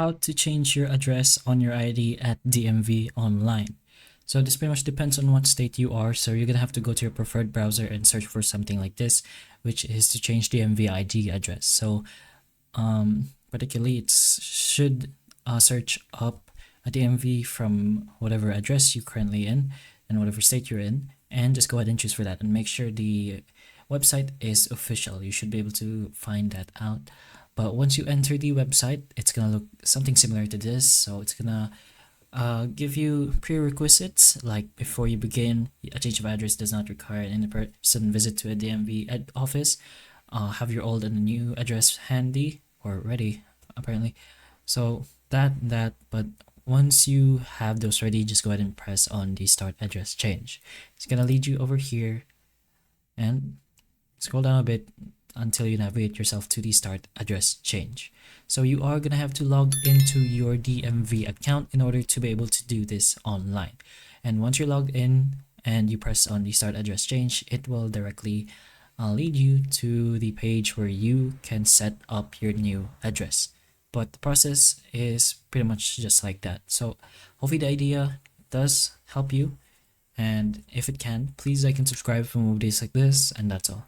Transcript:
How to change your address on your ID at DMV online. So this pretty much depends on what state you are. So you're gonna have to go to your preferred browser and search for something like this, which is to change DMV ID address. So particularly it should search up a DMV from whatever address you're currently in and whatever state you're in, and just go ahead and choose for that and make sure the website is official. You should be able to find that out. But once you enter the website, it's gonna look something similar to this. So it's gonna give you prerequisites like before you begin, a change of address does not require an in-person visit to a DMV office. Have your old and new address handy or ready, apparently. So but once you have those ready, just go ahead and press on the start address change. It's gonna lead you over here and scroll down a bit until you navigate yourself to the start address change. So you are gonna have to log into your DMV account in order to be able to do this online. And once you're logged in and you press on the start address change, it will directly lead you to the page where you can set up your new address. But the process is pretty much just like that. So hopefully the idea does help you, and if it can, please like and subscribe for more videos like this, and that's all.